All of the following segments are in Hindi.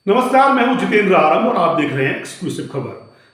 नमस्कार, मैं हूं जितेंद्र आरम और आप देख रहे हैं एक्सक्लूसिव खबर।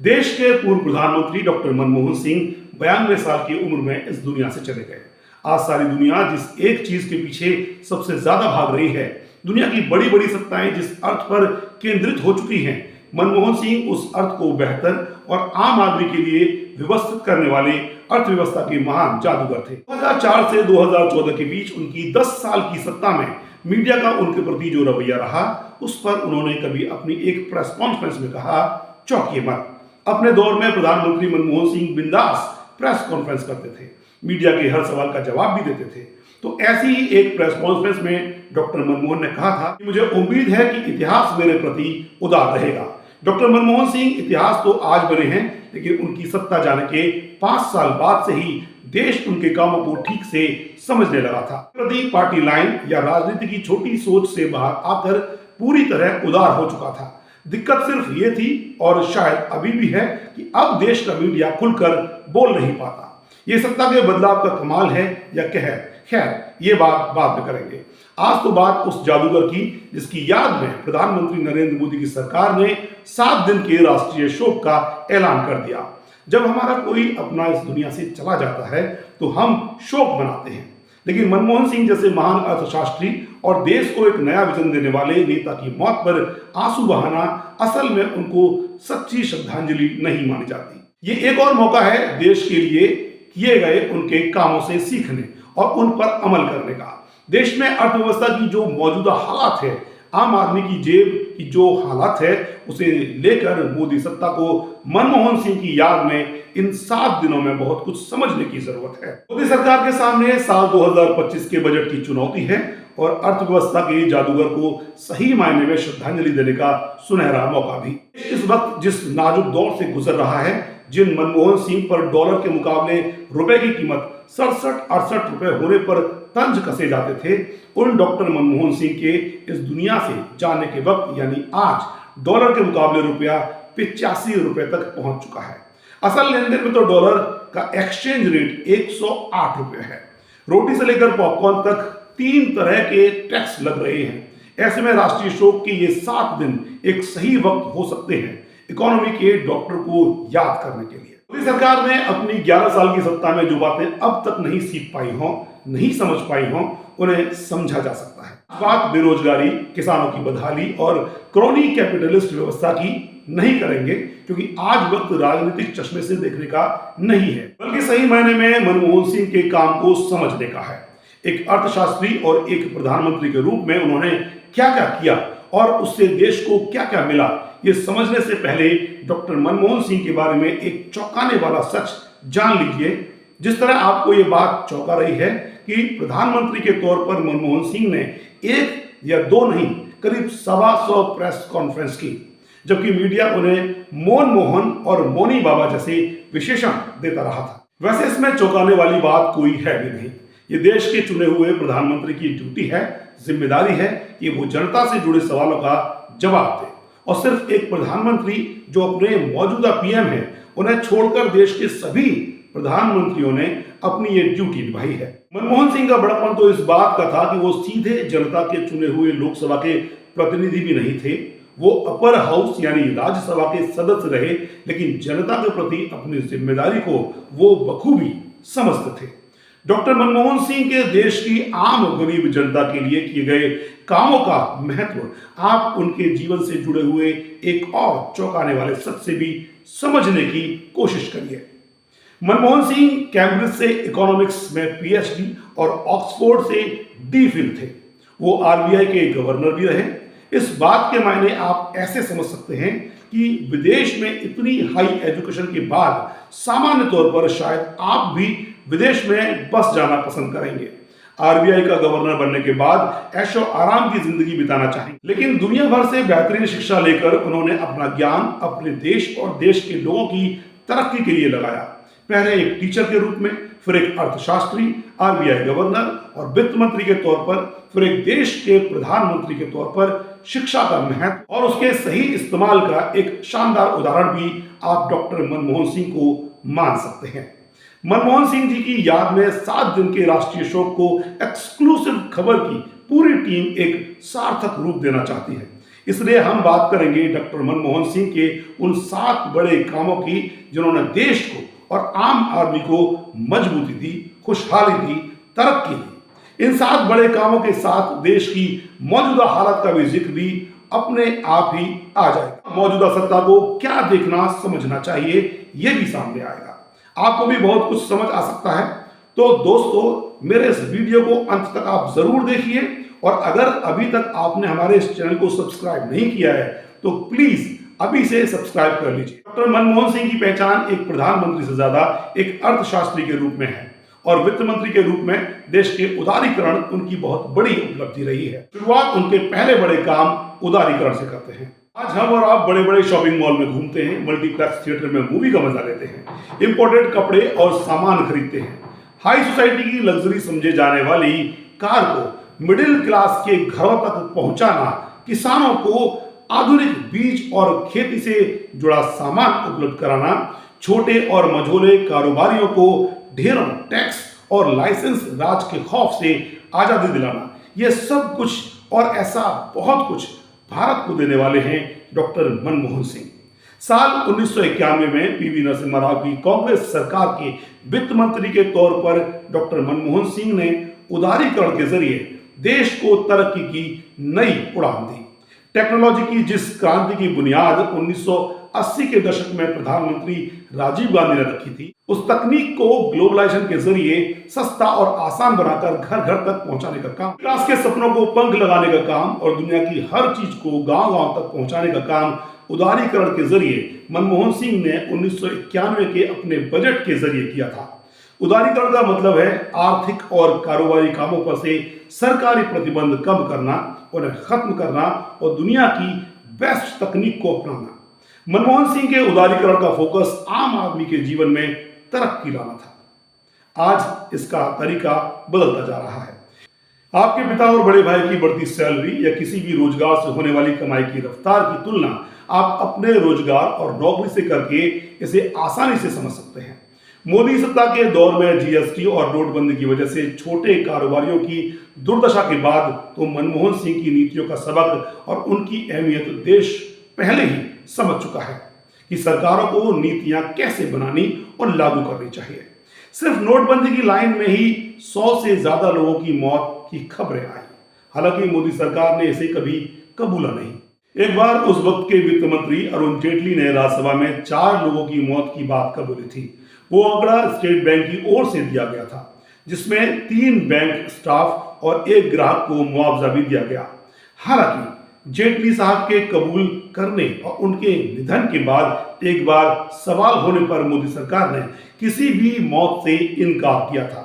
देश के पूर्व प्रधानमंत्री डॉक्टर मनमोहन सिंह 92 साल की उम्र में इस दुनिया से चले गए। आज सारी दुनिया जिस एक चीज के पीछे सबसे ज्यादा भाग रही है, दुनिया की बड़ी बड़ी सत्ताएं जिस अर्थ पर केंद्रित हो चुकी हैं, मनमोहन सिंह उस अर्थ को बेहतर और आम आदमी के लिए व्यवस्थित करने वाले अर्थव्यवस्था के महान जादूगर थे। 2004 से 2014 के बीच उनकी 10 साल की सत्ता में मीडिया का उनके प्रति जो रवैया रहा, उस पर उन्होंने कभी अपनी एक प्रेस कॉन्फ्रेंस में कहा, चौंकिए मत। अपने दौर में प्रधानमंत्री मनमोहन सिंह बिंदास प्रेस कॉन्फ्रेंस करते थे, मीडिया के हर सवाल का जवाब भी देते थे। तो ऐसी ही एक प्रेस कॉन्फ्रेंस में डॉक्टर मनमोहन ने कहा था कि मुझे उम्मीद है कि इतिहास मेरे प्रति उदार रहेगा। डॉक्टर मनमोहन सिंह इतिहास तो आज बने हैं, लेकिन उनकी सत्ता जाने के 5 साल बाद से ही देश उनके कामों को ठीक से समझने लगा था। प्रति पार्टी लाइन या राजनीति की छोटी सोच से बाहर आकर पूरी तरह उदार हो चुका था। दिक्कत सिर्फ ये थी, और शायद अभी भी है, कि अब देश का मीडिया खुलकर बोल नहीं पाता। ये सत्ता के बदलाव का कमाल है या कहर? खैर, ये बात बाद में करेंगे। आज तो बात उस जादूगर की जिसकी याद में प्रधानमंत्री नरेंद्र मोदी की सरकार ने 7 दिन के राष्ट्रीय शोक का ऐलान कर दिया। जब हमारा कोई अपना इस दुनिया से चला जाता है तो हम शोक मनाते हैं, लेकिन मनमोहन सिंह जैसे महान अर्थशास्त्री और देश को एक नया विजन देने वाले नेता की मौत पर आंसू बहाना असल में उनको सच्ची श्रद्धांजलि नहीं मानी जाती। ये एक और मौका है देश के लिए किए गए उनके कामों से सीखने और उन पर अमल करने का। देश में अर्थव्यवस्था की जो मौजूदा हालात है, आम आदमी की जेब की जो हालात है, उसे लेकर मोदी सत्ता को मनमोहन सिंह की याद में इन 7 दिनों में बहुत कुछ समझने की जरूरत है। मोदी सरकार के सामने साल 2025 के बजट की चुनौती है और अर्थव्यवस्था के जादूगर को सही मायने में श्रद्धांजलि देने का सुनहरा मौका भी। इस वक्त जिस नाजुक दौर से गुजर रहा है, जिन मनमोहन सिंह पर डॉलर के मुकाबले रुपए की कीमत 67-68 रुपए होने पर तंज कसे जाते थे, उन डॉक्टर मनमोहन सिंह के इस दुनिया से जाने के वक्त यानी आज डॉलर के मुकाबले रुपया 85 रुपए तक पहुंच चुका है। असल लेन देन में तो डॉलर का एक्सचेंज रेट 108 रुपए है। रोटी से लेकर पॉपकॉर्न तक 3 तरह के टैक्स लग रहे हैं। ऐसे में राष्ट्रीय शोक के ये 7 दिन एक सही वक्त हो सकते हैं इकोनॉमी के डॉक्टर को याद करने के लिए। मोदी सरकार ने अपनी 11 साल की सत्ता में जो बातें अब तक नहीं सीख पाई हों, नहीं समझ पाई हों, उन्हें समझा जा सकता है। बात बेरोजगारी, किसानों की बदहाली और क्रोनी कैपिटलिस्ट व्यवस्था की नहीं करेंगे, क्योंकि आज वक्त राजनीतिक चश्मे से देखने का नहीं है, बल्कि सही मायने में मनमोहन सिंह के काम को समझने का है। एक अर्थशास्त्री और एक प्रधानमंत्री के रूप में उन्होंने क्या क्या किया और उससे देश को क्या क्या मिला, ये समझने से पहले डॉक्टर मनमोहन सिंह के बारे में एक चौंकाने वाला सच जान लीजिए। जिस तरह आपको ये बात चौंका रही है कि प्रधानमंत्री के तौर पर मनमोहन सिंह ने 1 या 2 नहीं, करीब 125 प्रेस कॉन्फ्रेंस की, जबकि मीडिया उन्हें मोन मोहन और मोनी बाबा जैसे विशेषण देता रहा था। वैसे इसमें चौंकाने वाली बात कोई है भी नहीं। ये देश के चुने हुए प्रधानमंत्री की ड्यूटी है, जिम्मेदारी है कि वो जनता से जुड़े सवालों का जवाब दे। और सिर्फ एक प्रधानमंत्री जो अपने मौजूदा पीएम है, उन्हें छोड़कर देश के सभी प्रधानमंत्रियों ने अपनी ये ड्यूटी निभाई है। मनमोहन सिंह का बड़प्पन तो इस बात का था कि वो सीधे जनता के चुने हुए लोकसभा के प्रतिनिधि भी नहीं थे। वो अपर हाउस यानी राज्यसभा के सदस्य रहे, लेकिन जनता के प्रति अपनी जिम्मेदारी को वो बखूबी समझते थे। डॉक्टर मनमोहन सिंह के देश की आम गरीब जनता के लिए किए गए कामों का महत्व आप उनके जीवन से जुड़े हुए एक और चौंकाने वाले सच से भी समझने की कोशिश करिए। मनमोहन सिंह कैम्ब्रिज से इकोनॉमिक्स में पीएचडी और ऑक्सफोर्ड से डीफिल थे। वो आरबीआई के गवर्नर भी रहे। इस बात के मायने आप ऐसे समझ सकते हैं कि विदेश में इतनी हाई एजुकेशन के बाद सामान्य तौर पर शायद आप भी विदेश में बस जाना पसंद करेंगे। आरबीआई का गवर्नर बनने के बाद ऐशो आराम की जिंदगी बिताना चाहेंगे, लेकिन दुनिया भर से बेहतरीन शिक्षा लेकर उन्होंने अपना ज्ञान अपने देश और देश के लोगों की तरक्की के लिए लगाया। पहले एक टीचर के रूप में, फिर एक अर्थशास्त्री, आरबीआई गवर्नर और वित्त मंत्री के तौर पर, फिर एक देश के प्रधानमंत्री के तौर पर शिक्षा का महत्व और उसके सही इस्तेमाल का एक शानदार उदाहरण भी आप डॉक्टर मनमोहन सिंह को मान सकते हैं। मनमोहन सिंह जी की याद में 7 दिन के राष्ट्रीय शोक को एक्सक्लूसिव खबर की पूरी टीम एक सार्थक रूप देना चाहती है। इसलिए हम बात करेंगे डॉक्टर मनमोहन सिंह के उन 7 बड़े कामों की जिन्होंने देश को और आम आदमी को मजबूती दी, खुशहाली दी, तरक्की दी। इन 7 बड़े कामों के साथ देश की मौजूदा हालत का भी जिक्र भी अपने आप ही आ जाएगा। मौजूदा सत्ता को क्या देखना समझना चाहिए, यह भी सामने आएगा। आपको भी बहुत कुछ समझ आ सकता है। तो दोस्तों, मेरे इस वीडियो को अंत तक आप जरूर देखिए, और अगर अभी तक आपने हमारे इस चैनल को सब्सक्राइब नहीं किया है तो प्लीज अभी से सब्सक्राइब कर लीजिए। डॉक्टर मनमोहन सिंह की पहचान एक प्रधानमंत्री से ज्यादा एक अर्थशास्त्री के रूप में है, और वित्त मंत्री के रूप में देश के उदारीकरण उनकी बहुत बड़ी उपलब्धि रही है। शुरुआत उनके पहले बड़े काम उदारीकरण से करते हैं। आज हम और आप बड़े बड़े शॉपिंग मॉल में घूमते हैं, मल्टीप्लेक्स थिएटर में मूवी का मजा लेते हैं, इंपोर्टेड कपड़े और सामान खरीदते हैं। हाई सोसाइटी की लग्जरी समझे जाने वाली कार को मिडिल क्लास के घरों तक पहुंचाना, किसानों को आधुनिक बीज और खेती से जुड़ा सामान उपलब्ध कराना, छोटे और मझोले कारोबारियों को ढेरों टैक्स और लाइसेंस राज के खौफ से आजादी दिलाना, यह सब कुछ और ऐसा बहुत कुछ भारत को देने वाले हैं डॉक्टर मनमोहन सिंह। साल 1991 में पीवी नरसिम्हा राव की कांग्रेस सरकार के वित्त मंत्री के तौर पर डॉक्टर मनमोहन सिंह ने उदारीकरण के जरिए देश को तरक्की की नई उड़ान दी। टेक्नोलॉजी की जिस क्रांति की बुनियाद 1980 के दशक में प्रधानमंत्री राजीव गांधी ने रखी थी, उस तकनीक को ग्लोबलाइजेशन के जरिए सस्ता और आसान बनाकर घर घर तक पहुंचाने का काम, विकास के सपनों को पंख लगाने का काम और दुनिया की हर चीज को गांव गांव तक पहुंचाने का काम उदारीकरण के जरिए मनमोहन सिंह ने 1991 के अपने बजट के जरिए किया था। उदारीकरण का मतलब है आर्थिक और कारोबारी कामों पर से सरकारी प्रतिबंध कम करना, उन्हें खत्म करना और दुनिया की बेस्ट तकनीक को अपनाना। मनमोहन सिंह के उदारीकरण का फोकस आम आदमी के जीवन में तरक्की लाना था। आज इसका तरीका बदलता जा रहा है। आपके पिता और बड़े भाई की बढ़ती सैलरी या किसी भी रोजगार से होने वाली कमाई की रफ्तार की तुलना आप अपने रोजगार और नौकरी से करके इसे आसानी से समझ सकते हैं। मोदी सत्ता के दौर में जीएसटी और नोटबंदी की वजह से छोटे कारोबारियों की दुर्दशा के बाद तो मनमोहन सिंह की नीतियों का सबक और उनकी अहमियत देश पहले ही समझ चुका है कि सरकारों को नीतियां कैसे बनानी और लागू करनी चाहिए। सिर्फ नोटबंदी की लाइन में ही 100 से ज्यादा लोगों की मौत की खबरें आई। हालांकि मोदी सरकार ने इसे कभी कबूला नहीं। एक बार उस वक्त के वित्त मंत्री अरुण जेटली ने राज्यसभा में 4 लोगों की मौत की बात कबूली थी। वो आंकड़ा स्टेट बैंक की ओर से दिया गया था, जिसमें 3 बैंक स्टाफ और 1 ग्राहक को मुआवजा भी दिया गया। हालांकि जेटली साहब के कबूल करने और उनके निधन के बाद एक बार सवाल होने पर मोदी सरकार ने किसी भी मौत से इनकार किया था।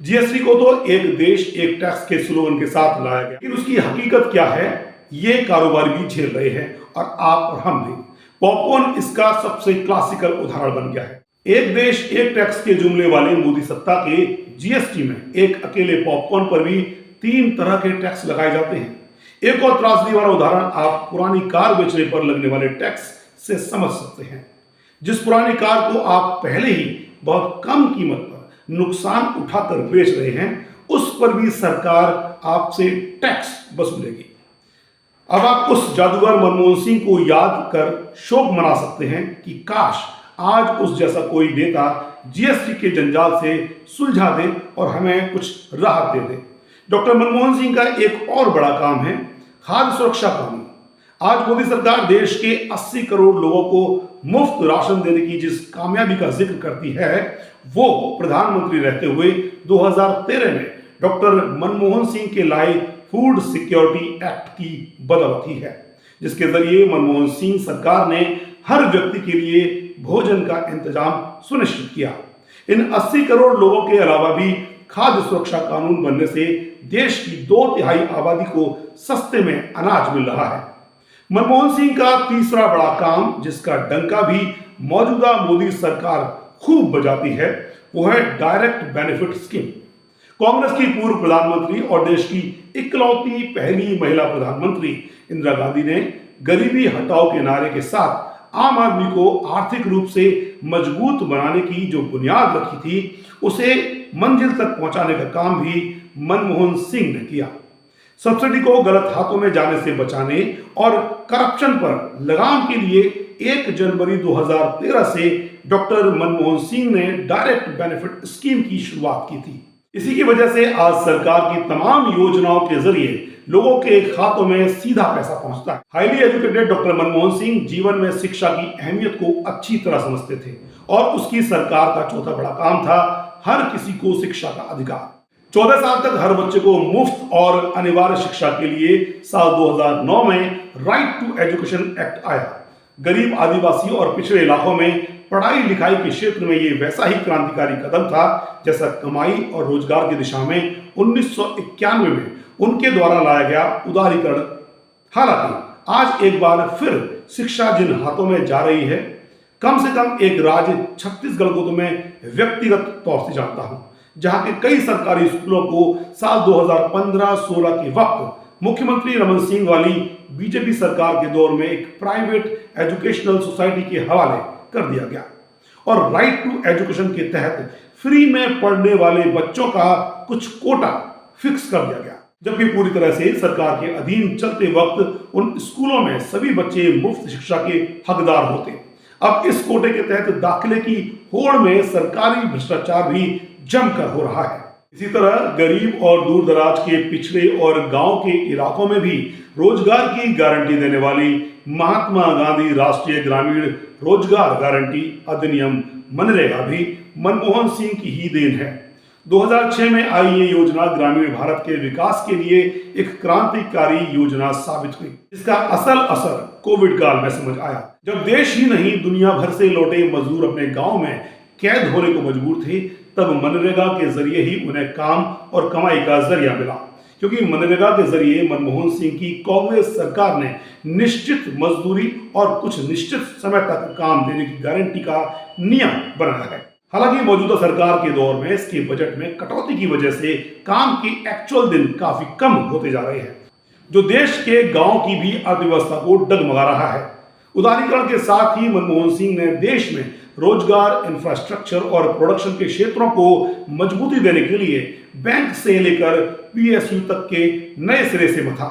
जीएसटी को तो एक देश एक टैक्स के स्लोगन के साथ लाया गया, लेकिन उसकी हकीकत क्या है ये कारोबारी भी झेल रहे हैं, और आप और हम भी। पॉपकॉर्न इसका सबसे क्लासिकल उदाहरण बन गया है। एक देश एक टैक्स के जुमले वाली मोदी सत्ता के जीएसटी में एक अकेले पॉपकॉर्न पर भी 3 तरह के टैक्स लगाए जाते हैं। एक और त्रासदी वाला उदाहरण आप पुरानी कार बेचने पर लगने वाले टैक्स से समझ सकते हैं। जिस पुरानी कार को आप पहले ही बहुत कम कीमत पर नुकसान उठाकर बेच रहे हैं, उस पर भी सरकार आपसे टैक्स वसूलेगी। अब आप उस जादूगर मनमोहन सिंह को याद कर शोक मना सकते हैं कि काश आज उस जैसा कोई नेता जीएसटी के जंजाल से सुलझा दे और हमें कुछ राहत दे दे। डॉक्टर मनमोहन सिंह का एक और बड़ा काम है खाद्य सुरक्षा कानून। आज मोदी सरकार देश के 80 करोड़ लोगों को मुफ्त राशन देने की जिस कामयाबी का जिक्र करती है, वो प्रधानमंत्री रहते हुए 2013 में डॉक्टर मनमोहन सिंह के लाए फूड सिक्योरिटी एक्ट की बदौलत ही है, जिसके जरिए मनमोहन सिंह सरकार ने हर व्यक्ति के लिए भोजन का इंतजाम सुनिश्चित किया। इन 80 करोड़ लोगों के अलावा भी खाद्य सुरक्षा कानून बनने से देश की 2/3 आबादी को सस्ते में अनाज मिल रहा है। मनमोहन सिंह का तीसरा बड़ा काम, जिसका डंका भी मौजूदा मोदी सरकार खूब बजाती है, वो है डायरेक्ट बेनिफिट स्कीम। कांग्रेस की पूर्व प्रधानमंत्री और देश की इकलौती पहली महिला प्रधानमंत्री इंदिरा गांधी ने गरीबी हटाओ के नारे के साथ आम आदमी को आर्थिक रूप से मजबूत बनाने की जो बुनियाद रखी थी, उसे मंजिल तक पहुंचाने का काम भी मनमोहन सिंह ने किया। सब्सिडी को गलत हाथों में जाने से बचाने और करप्शन पर लगाम के लिए 1 जनवरी 2013 से डॉक्टर मनमोहन सिंह ने डायरेक्ट बेनिफिट स्कीम की शुरुआत की थी। इसी की वजह से आज सरकार की तमाम योजनाओं के जरिए लोगों के खातों में सीधा पैसा पहुंचता है। Highly educated doctor Manmohan Singh जीवन में शिक्षा की अहमियत को अच्छी तरह समझते थे और उसकी सरकार का चौथा बड़ा काम था हर किसी को शिक्षा का अधिकार। 14 साल तक हर बच्चे को मुफ्त और अनिवार्य शिक्षा के लिए साल 2009 में राइट टू एजुकेशन एक्ट आया। गरीब, आदिवासी और पिछड़े इलाकों में पढ़ाई लिखाई के क्षेत्र में ये वैसा ही क्रांतिकारी कदम था जैसा कमाई और रोजगार की दिशा में 1991 में उनके द्वारा लाया गया उदारीकरण। हालांकि आज एक बार फिर शिक्षा जिन हाथों में जा रही है, कम से कम एक राज्य छत्तीसगढ़ को तो मैं व्यक्तिगत तौर से जानता हूं, जहां के कई सरकारी स्कूलों को साल 2015-16 के वक्त मुख्यमंत्री रमन सिंह वाली बीजेपी सरकार के दौर में एक प्राइवेट एजुकेशनल सोसाइटी के हवाले कर दिया गया और राइट टू एजुकेशन के तहत फ्री में पढ़ने वाले बच्चों का कुछ कोटा फिक्स कर दिया गया, जबकि पूरी तरह से सरकार के अधीन चलते वक्त उन स्कूलों में सभी बच्चे मुफ्त शिक्षा के हकदार होते। अब इस कोटे के तहत दाखिले की होड़ में सरकारी भ्रष्टाचार भी जमकर हो रहा है। इसी तरह गरीब और दूर दराज के पिछड़े और गांव के इलाकों में भी रोजगार की गारंटी देने वाली महात्मा गांधी राष्ट्रीय ग्रामीण रोजगार गारंटी अधिनियम मनरेगा भी मनमोहन सिंह की ही देन है। 2006 में आई ये योजना ग्रामीण भारत के विकास के लिए एक क्रांतिकारी योजना साबित हुई। इसका असल असर कोविड काल में समझ आया, जब देश ही नहीं दुनिया भर से लौटे मजदूर अपने गांव में कैद होने को मजबूर थे। तब मनरेगा के जरिए ही उन्हें काम और कमाई का जरिया मिला, क्योंकि मनरेगा के जरिए मनमोहन सिंह की कांग्रेस सरकार ने निश्चित मजदूरी और कुछ निश्चित समय तक काम देने की गारंटी का नियम बनाया है। हालांकि मौजूदा सरकार के दौर में इसके बजट में कटौती की वजह से काम के एक्चुअल दिन काफी कम होते जा रहे हैं, जो देश के गांव की भी अर्थव्यवस्था को डगमगा रहा है। उदारीकरण के साथ ही मनमोहन सिंह ने देश में रोजगार, इंफ्रास्ट्रक्चर और प्रोडक्शन के क्षेत्रों को मजबूती देने के लिए बैंक से लेकर पीएसयू तक के नए सिरे से मथा।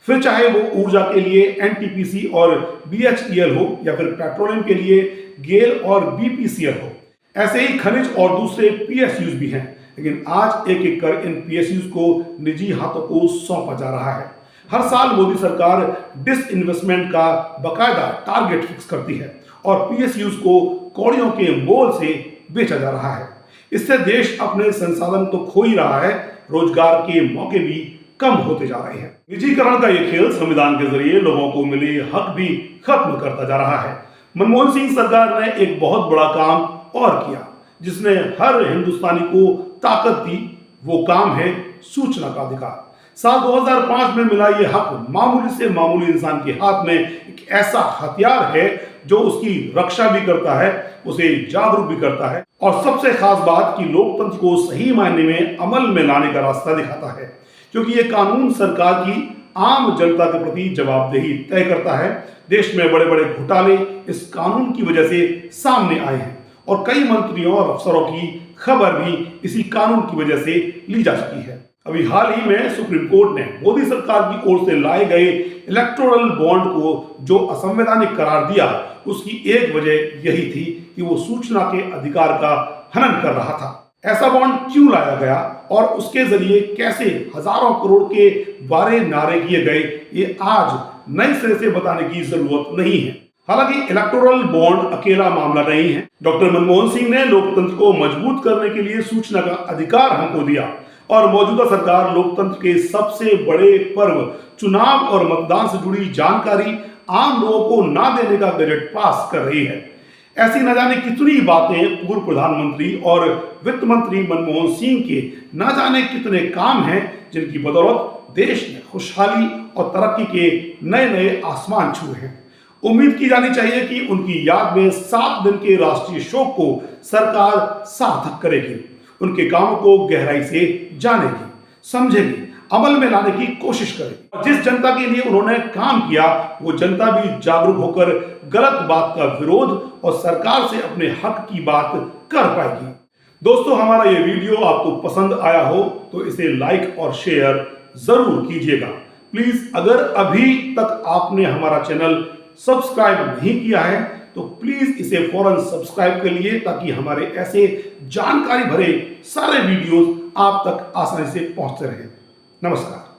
फिर चाहे वो ऊर्जा के लिए एनटीपीसी और बीएचईएल हो या फिर पेट्रोलियम के लिए गेल और बीपीसीएल हो। ऐसे ही खनिज और दूसरे पीएसयूज भी हैं, लेकिन आज एक एक कर इन पीएसयूज को निजी हाथों को सौंपा जा रहा है। हर साल मोदी सरकार डिसइन्वेस्टमेंट का बकायदा टारगेट फिक्स करती है और पीएसयूज को कौड़ियों के मोल से बेचा जा रहा है। इससे देश अपने संसाधन तो खो ही रहा है, रोजगार के मौके भी कम होते जा रहे हैं। निजीकरण का ये खेल संविधान के जरिए लोगों को मिले हक भी खत्म करता जा रहा है। मनमोहन सिंह सरकार ने एक बहुत बड़ा काम और किया, जिसने हर हिंदुस्तानी को ताकत दी। वो काम है सूचना का अधिकार। साल 2005 में मिला ये हक मामूली से मामूली इंसान के हाथ में एक ऐसा हथियार है जो उसकी रक्षा भी करता है, उसे जागरूक भी करता है और सबसे खास बात कि लोकतंत्र को सही मायने में अमल में लाने का रास्ता दिखाता है, क्योंकि ये कानून सरकार की आम जनता के प्रति जवाबदेही तय करता है। देश में बड़े बड़े घोटाले इस कानून की वजह से सामने आए हैं और कई मंत्रियों और अफसरों की खबर भी इसी कानून की वजह से ली जा चुकी है। अभी हाल ही में सुप्रीम कोर्ट ने मोदी सरकार की ओर से लाए गए इलेक्टोरल बॉन्ड को जो असंवैधानिक करार दिया, उसकी एक वजह यही थी कि वो सूचना के अधिकार का हनन कर रहा था। ऐसा बॉन्ड क्यों लाया गया और उसके जरिए कैसे हजारों करोड़ के बारे नारे किए गए, ये आज नए सिरे से बताने की जरूरत नहीं है। हालांकि इलेक्टोरल बॉन्ड अकेला मामला नहीं है। डॉक्टर मनमोहन सिंह ने लोकतंत्र को मजबूत करने के लिए सूचना का अधिकार हमको दिया और मौजूदा सरकार लोकतंत्र के सबसे बड़े पर्व चुनाव और मतदान से जुड़ी जानकारी आम लोगों को ना देने का बजट पास कर रही है। ऐसी न जाने कितनी बातें पूर्व प्रधानमंत्री और वित्त मंत्री मनमोहन सिंह के न जाने कितने काम हैं, जिनकी बदौलत देश ने खुशहाली और तरक्की के नए नए आसमान छुए हैं। उम्मीद की जानी चाहिए कि उनकी याद में 7 दिन के राष्ट्रीय शोक को सरकार सार्थक करेगी, उनके कामों को गहराई से जानेगी, समझेगी, अमल में लाने की कोशिश करेगी। जिस जनता के लिए उन्होंने काम किया, वो जनता भी जागरूक होकर गलत बात का विरोध और सरकार से अपने हक की बात कर पाएगी। दोस्तों, हमारा ये वीडियो आपको पसंद आया हो तो इसे लाइक और शेयर जरूर कीजिएगा। प्लीज अगर अभी तक आपने हमारा चैनल सब्सक्राइब नहीं किया है तो प्लीज इसे फौरन सब्सक्राइब कर लिए, ताकि हमारे ऐसे जानकारी भरे सारे वीडियोस आप तक आसानी से पहुंचते रहे। नमस्कार।